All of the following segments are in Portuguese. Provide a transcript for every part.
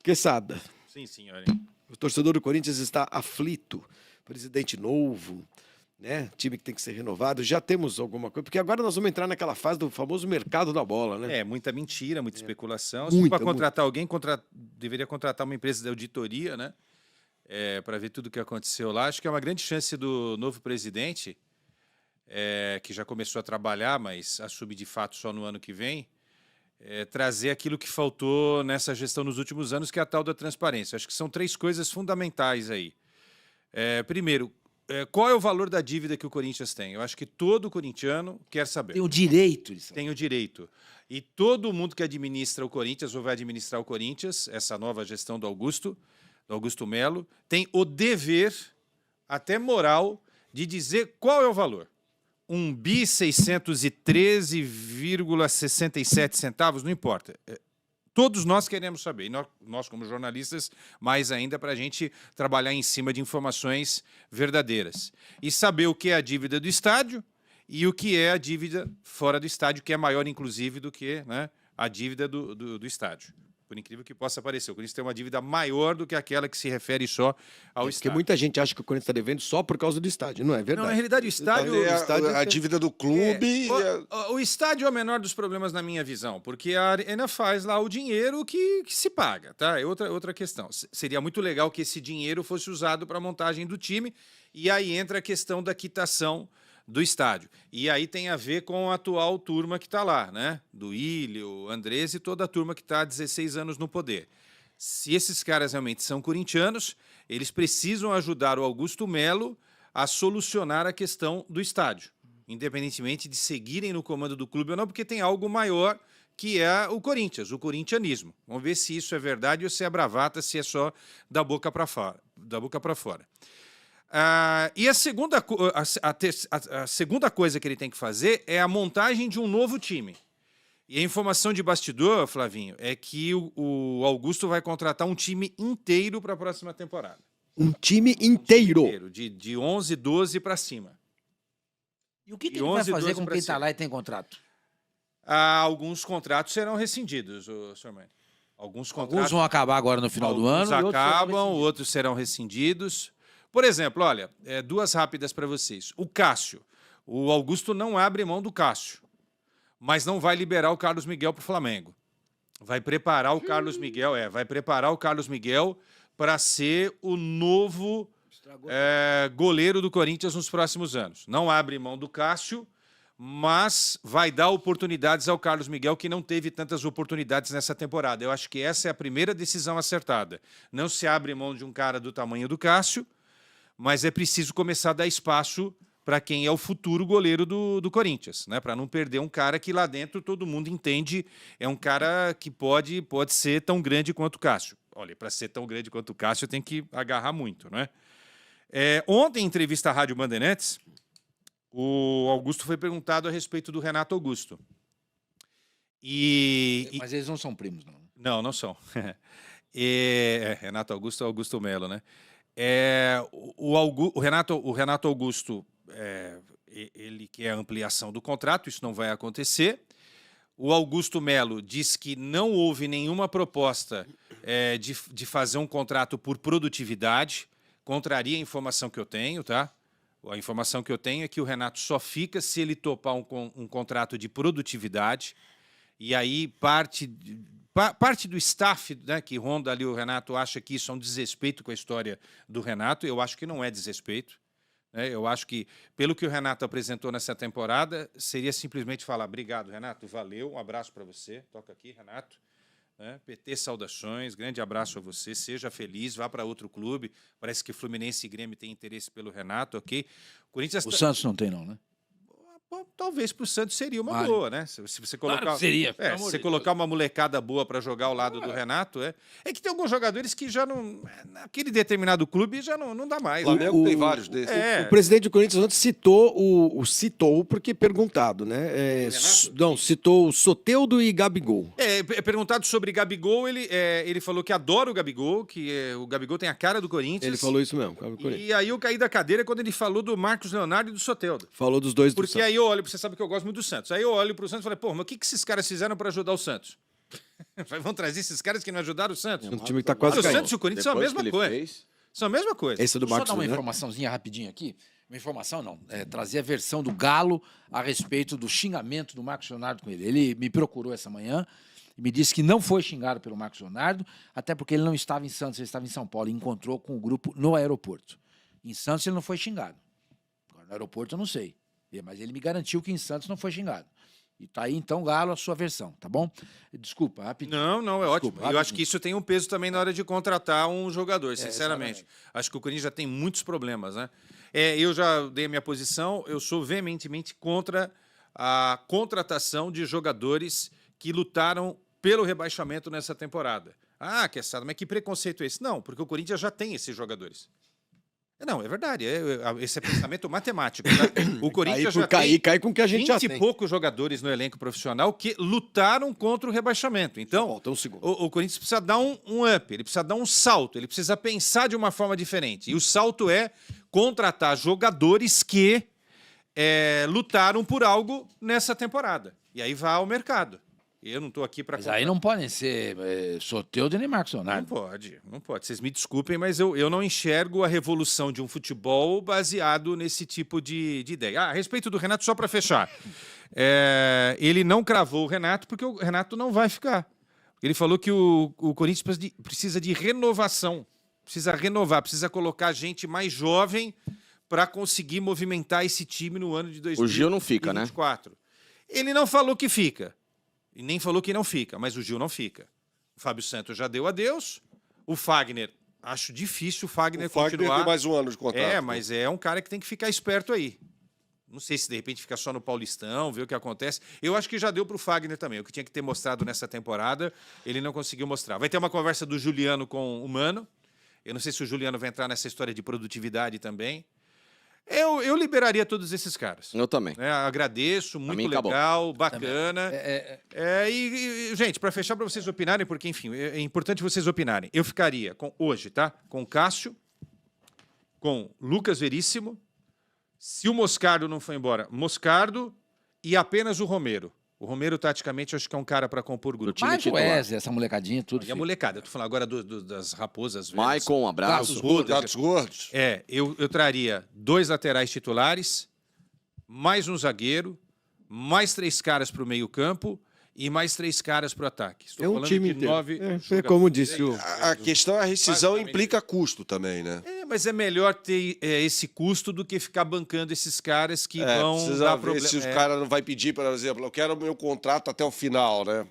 Quesada, Sim, senhor. o torcedor do Corinthians está aflito. Presidente novo, né? Time que tem que ser renovado. Já temos alguma coisa? Porque agora nós vamos entrar naquela fase do famoso mercado da bola, né? É, muita mentira, muita especulação. Muita, Para contratar alguém, deveria contratar uma empresa de auditoria, né? Para ver tudo o que aconteceu lá. Acho que é uma grande chance do novo presidente, que já começou a trabalhar, mas assume de fato só no ano que vem, trazer aquilo que faltou nessa gestão nos últimos anos, que é a tal da transparência. Acho que são 3 coisas fundamentais aí. Primeiro, qual é o valor da dívida que o Corinthians tem? Eu acho que todo corintiano quer saber. Tem o direito de saber. Tem o direito. E todo mundo que administra o Corinthians ou vai administrar o Corinthians, essa nova gestão do Augusto Melo, tem o dever, até moral, de dizer qual é o valor. 1.613,67 centavos, não importa. Todos nós queremos saber, e nós como jornalistas, mais ainda para a gente trabalhar em cima de informações verdadeiras. E saber o que é a dívida do estádio e o que é a dívida fora do estádio, que é maior, inclusive, do que, né, a dívida do estádio. Por incrível que possa parecer, o Corinthians tem uma dívida maior do que aquela que se refere só ao estádio. Porque muita gente acha que o Corinthians está devendo só por causa do estádio, não é verdade? Não, na realidade, o estádio... A dívida do clube... O estádio é o menor dos problemas na minha visão, porque a Arena faz lá o dinheiro que se paga, tá? É outra questão. Seria muito legal que esse dinheiro fosse usado para a montagem do time, e aí entra a questão da quitação do estádio. E aí tem a ver com a atual turma que está lá, né? Do Ilho, Andrés e toda a turma que está há 16 anos no poder. Se esses caras realmente são corintianos, eles precisam ajudar o Augusto Melo a solucionar a questão do estádio, independentemente de seguirem no comando do clube ou não, porque tem algo maior que é o Corinthians, o corintianismo. Vamos ver se isso é verdade ou se é bravata, se é só da boca para fora. E a segunda coisa que ele tem que fazer é a montagem de um novo time. E a informação de bastidor, Flavinho, é que o Augusto vai contratar um time inteiro para a próxima temporada. Um time inteiro? De 11, 12 para cima. E o que ele vai fazer com quem está lá e tem contrato? Alguns contratos serão rescindidos, senhor Mãe. Alguns vão acabar agora no final do ano. Alguns acabam, outros serão rescindidos. Por exemplo, olha, 2 rápidas para vocês. O Cássio. O Augusto não abre mão do Cássio, mas não vai liberar o Carlos Miguel para o Flamengo. Vai preparar o Carlos Miguel, para ser o novo goleiro do Corinthians nos próximos anos. Não abre mão do Cássio, mas vai dar oportunidades ao Carlos Miguel, que não teve tantas oportunidades nessa temporada. Eu acho que essa é a primeira decisão acertada. Não se abre mão de um cara do tamanho do Cássio, mas é preciso começar a dar espaço para quem é o futuro goleiro do Corinthians, né? Para não perder um cara que lá dentro todo mundo entende é um cara que pode ser tão grande quanto o Cássio. Olha, para ser tão grande quanto o Cássio tem que agarrar muito, né? Ontem, em entrevista à Rádio Bandeirantes, o Augusto foi perguntado a respeito do Renato Augusto. Mas eles não são primos, não? Não são. Renato Augusto é Augusto Melo, né? O Renato Augusto, ele quer a ampliação do contrato, isso não vai acontecer. O Augusto Melo diz que não houve nenhuma proposta de fazer um contrato por produtividade, contraria a informação que eu tenho, tá? A informação que eu tenho é que o Renato só fica se ele topar um contrato de produtividade, e aí parte do staff, né, que ronda ali o Renato acha que isso é um desrespeito com a história do Renato. Eu acho que não é desrespeito, né? Eu acho que, pelo que o Renato apresentou nessa temporada, seria simplesmente falar: obrigado, Renato, valeu, um abraço para você, toca aqui, Renato. PT, saudações, grande abraço a você, seja feliz, vá para outro clube. Parece que Fluminense e Grêmio têm interesse pelo Renato, ok? O Santos não tem, não, né? Talvez para o Santos seria uma boa, né? Se você colocar, claro que seria. Se você colocar uma molecada boa para jogar ao lado do Renato, é que tem alguns jogadores que já não... Naquele determinado clube já não dá mais. O Flamengo tem vários desses. O presidente do Corinthians ontem citou porque perguntado, né? Citou o Soteldo e Gabigol. Perguntado sobre Gabigol, ele falou que adora o Gabigol, que o Gabigol tem a cara do Corinthians. Ele falou isso mesmo. E aí eu caí da cadeira quando ele falou do Marcos Leonardo e do Soteldo. Falou dos dois do Porque aí eu olho, você sabe que eu gosto muito do Santos. Aí eu olho pro Santos e falei, pô, mas o que esses caras fizeram para ajudar o Santos? Vão trazer esses caras que não ajudaram o Santos. Um time que tá quase O caindo. Santos e o Corinthians são a mesma coisa. São a mesma coisa. Esse é do Deixa eu Marcos dar uma Leonardo. informaçãozinha rapidinho aqui. Uma informação não, trazer a versão do Galo a respeito do xingamento do Marcos Leonardo com ele. Ele me procurou essa manhã e me disse que não foi xingado pelo Marcos Leonardo, até porque ele não estava em Santos, ele estava em São Paulo e encontrou com o grupo no aeroporto. Em Santos ele não foi xingado. Agora, no aeroporto eu não sei, mas ele me garantiu que em Santos não foi xingado. E tá aí, então, Galo, a sua versão, tá bom? Desculpa, rapidinho. Não, é ótimo. Desculpa, Eu acho que isso tem um peso também na hora de contratar um jogador, sinceramente. exatamente. Acho que o Corinthians já tem muitos problemas, né? Eu já dei a minha posição, eu sou veementemente contra a contratação de jogadores que lutaram pelo rebaixamento nessa temporada. Ah, mas que preconceito é esse? Não, porque o Corinthians já tem esses jogadores. Não, é verdade. Esse é pensamento matemático. Tá? O Corinthians já tem cai com o que a gente já 20 e tem. poucos jogadores no elenco profissional que lutaram contra o rebaixamento. Então, Falta um segundo. o Corinthians precisa dar um up, ele precisa dar um salto, ele precisa pensar de uma forma diferente. E o salto é contratar jogadores que lutaram por algo nessa temporada. E aí vai ao mercado. Eu não estou aqui para... Mas aí não podem ser Soteldo nem Marcos Leonardo. Não pode. Vocês me desculpem, mas eu não enxergo a revolução de um futebol baseado nesse tipo de ideia. A respeito do Renato, só para fechar. Ele não cravou o Renato porque o Renato não vai ficar. Ele falou que o Corinthians precisa de renovação. Precisa renovar, precisa colocar gente mais jovem para conseguir movimentar esse time no ano de 2024. O Gil não fica, né? Ele não falou que fica. E nem falou que não fica, mas o Gil não fica. O Fábio Santos já deu adeus. O Fagner, acho difícil o Fagner continuar. Tem mais um ano de contrato. Mas é um cara que tem que ficar esperto aí. Não sei se de repente fica só no Paulistão, ver o que acontece. Eu acho que já deu para o Fagner também. O que tinha que ter mostrado nessa temporada, ele não conseguiu mostrar. Vai ter uma conversa do Juliano com o Mano. Eu não sei se o Juliano vai entrar nessa história de produtividade também. Eu liberaria todos esses caras. Eu também. Agradeço, muito legal, bacana. Gente, para fechar, para vocês opinarem, porque, enfim, é importante vocês opinarem. Eu ficaria hoje, tá? Com o Cássio, com Lucas Veríssimo, se o Moscardo não foi embora, Moscardo e apenas o Romero. O Romero, taticamente, acho que é um cara para compor o grupo. Mas o Wesley, essa molecadinha, tudo. E a molecada, eu tô falando agora das raposas. Maicon, um abraço. Gatos gordos. Eu traria 2 laterais titulares, mais um zagueiro, mais 3 caras para o meio-campo e mais 3 caras para o ataque. Estou falando time de inteiro. 9 como disse o... A questão é a rescisão implica custo também, né? Mas é melhor ter esse custo do que ficar bancando esses caras que vão dar problema. Se o cara não vai pedir, por exemplo, eu quero o meu contrato até o final, né?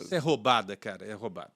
Isso é roubada, cara, é roubada.